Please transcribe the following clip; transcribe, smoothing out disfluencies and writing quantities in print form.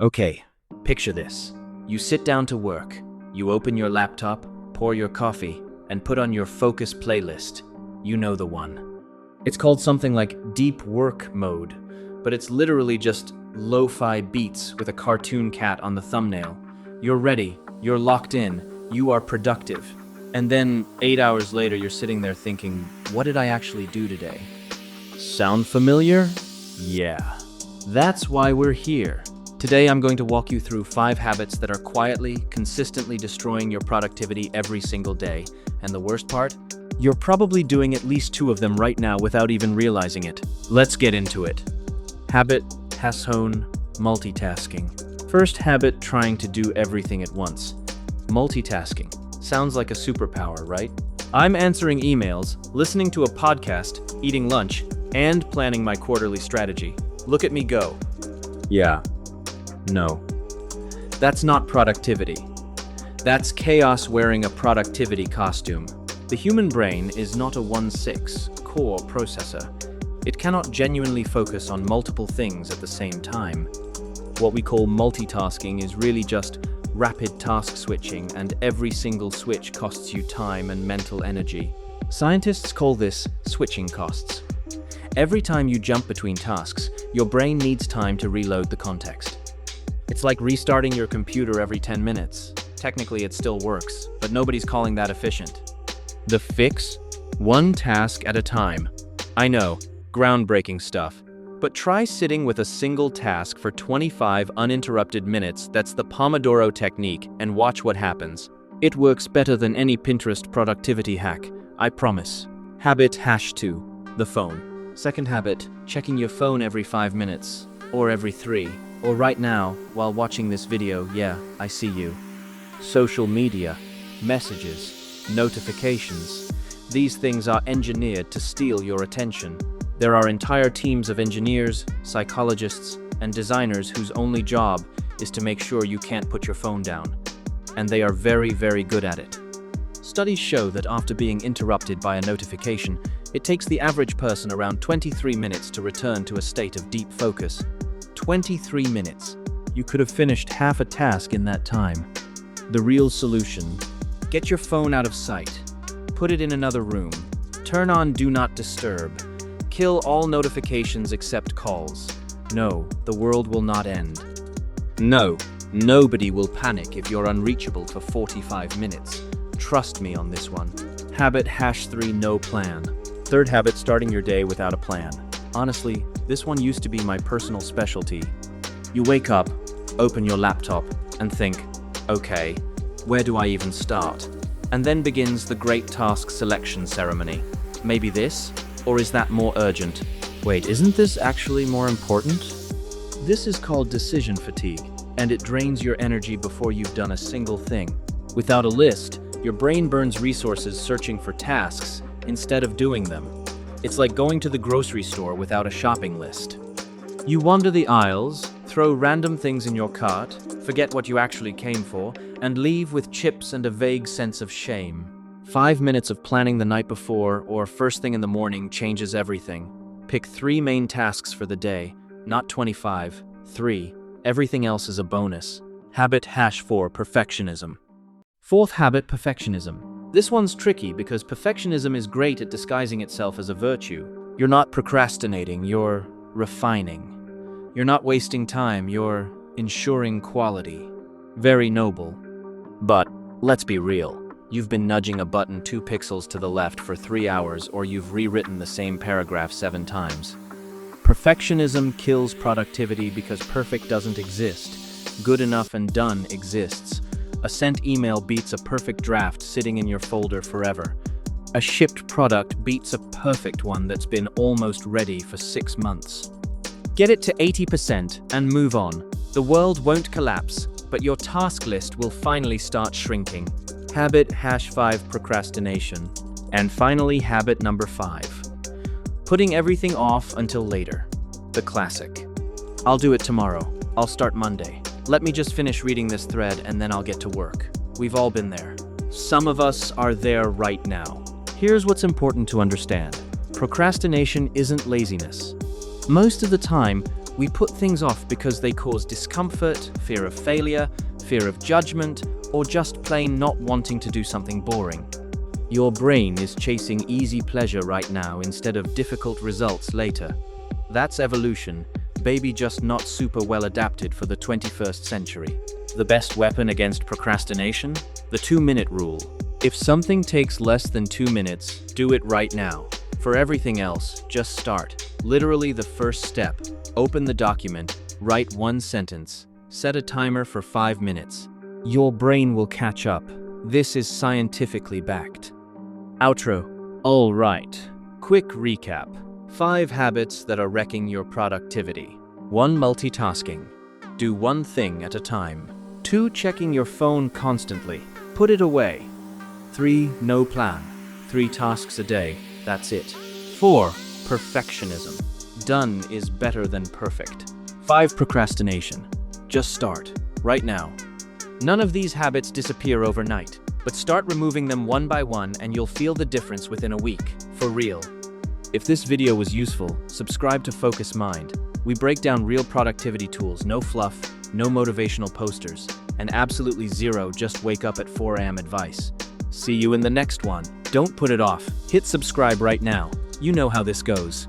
Okay, picture this. You sit down to work. You open your laptop, pour your coffee, and put on your focus playlist. You know the one. It's called something like deep work mode, but it's literally just lo-fi beats with a cartoon cat on the thumbnail. You're ready, you're locked in, you are productive. And then 8 hours later, you're sitting there thinking, what did I actually do today? Sound familiar? Yeah. That's why we're here. Today, I'm going to walk you through 5 habits that are quietly, consistently destroying your productivity every single day. And the worst part? You're probably doing at least 2 of them right now without even realizing it. Let's get into it. Habit, Hasshone, multitasking. First habit, trying to do everything at once. Multitasking. Sounds like a superpower, right? I'm answering emails, listening to a podcast, eating lunch, and planning my quarterly strategy. Look at me go. Yeah. No. That's not productivity. That's chaos wearing a productivity costume. The human brain is not a 1/6 core processor. It cannot genuinely focus on multiple things at the same time. What we call multitasking is really just rapid task switching, and every single switch costs you time and mental energy. Scientists call this switching costs. Every time you jump between tasks, your brain needs time to reload the context. It's like restarting your computer every 10 minutes. Technically, it still works, but nobody's calling that efficient. The fix? One task at a time. I know, groundbreaking stuff. But try sitting with a single task for 25 uninterrupted minutes. That's the Pomodoro technique, and watch what happens. It works better than any Pinterest productivity hack, I promise. Habit #2, the phone. Second habit, checking your phone every 5 minutes, or every 3, or right now, while watching this video. Yeah, I see you. Social media, messages, notifications. These things are engineered to steal your attention. There are entire teams of engineers, psychologists, and designers whose only job is to make sure you can't put your phone down. And they are very, very good at it. Studies show that after being interrupted by a notification, it takes the average person around 23 minutes to return to a state of deep focus. 23 minutes. You could have finished half a task in that time. The real solution: get your phone out of sight. Put it in another room. Turn on Do Not Disturb. Kill all notifications except calls. No, the world will not end. No, nobody will panic if you're unreachable for 45 minutes. Trust me on this one. Habit #3, no plan. Third habit, starting your day without a plan. Honestly, this one used to be my personal specialty. You wake up, open your laptop, and think, okay, where do I even start? And then begins the great task selection ceremony. Maybe this? Or is that more urgent? Wait, isn't this actually more important? This is called decision fatigue, and it drains your energy before you've done a single thing. Without a list, your brain burns resources searching for tasks instead of doing them. It's like going to the grocery store without a shopping list. You wander the aisles, throw random things in your cart, forget what you actually came for, and leave with chips and a vague sense of shame. 5 minutes of planning the night before or first thing in the morning changes everything. Pick 3 main tasks for the day, not 25. 3. Everything else is a bonus. Habit #4, perfectionism. Fourth habit, perfectionism. This one's tricky because perfectionism is great at disguising itself as a virtue. You're not procrastinating, you're refining. You're not wasting time, you're ensuring quality. Very noble. But let's be real. You've been nudging a button 2 pixels to the left for 3 hours, or you've rewritten the same paragraph 7 times. Perfectionism kills productivity because perfect doesn't exist. Good enough and done exists. A sent email beats a perfect draft sitting in your folder forever. A shipped product beats a perfect one that's been almost ready for 6 months. Get it to 80% and move on. The world won't collapse, but your task list will finally start shrinking. Habit #5, procrastination. And finally, habit number 5. Putting everything off until later. The classic. I'll do it tomorrow. I'll start Monday. Let me just finish reading this thread and then I'll get to work. We've all been there. Some of us are there right now. Here's what's important to understand. Procrastination isn't laziness. Most of the time, We put things off because they cause discomfort, fear of failure, fear of judgment, or just plain not wanting to do something boring. Your brain is chasing easy pleasure right now instead of difficult results later. That's evolution, baby, just not super well adapted for the 21st century. The best weapon against procrastination? The 2-minute rule. If something takes less than 2 minutes, do it right now. For everything else, just start. Literally the first step. Open the document, write 1 sentence, set a timer for 5 minutes. Your brain will catch up. This is scientifically backed. Outro. All right. Quick recap. 5 habits that are wrecking your productivity. 1. Multitasking. Do one thing at a time. 2. Checking your phone constantly. Put it away. 3. No plan. 3 tasks a day. That's it. 4. Perfectionism. Done is better than perfect. 5. Procrastination. Just start. Right now. None of these habits disappear overnight, but start removing them one by one and you'll feel the difference within a week. For real. If this video was useful, subscribe to Focus Mind. We break down real productivity tools, no fluff, no motivational posters, and absolutely zero just wake up at 4 a.m. advice. See you in the next one. Don't put it off. Hit subscribe right now. You know how this goes.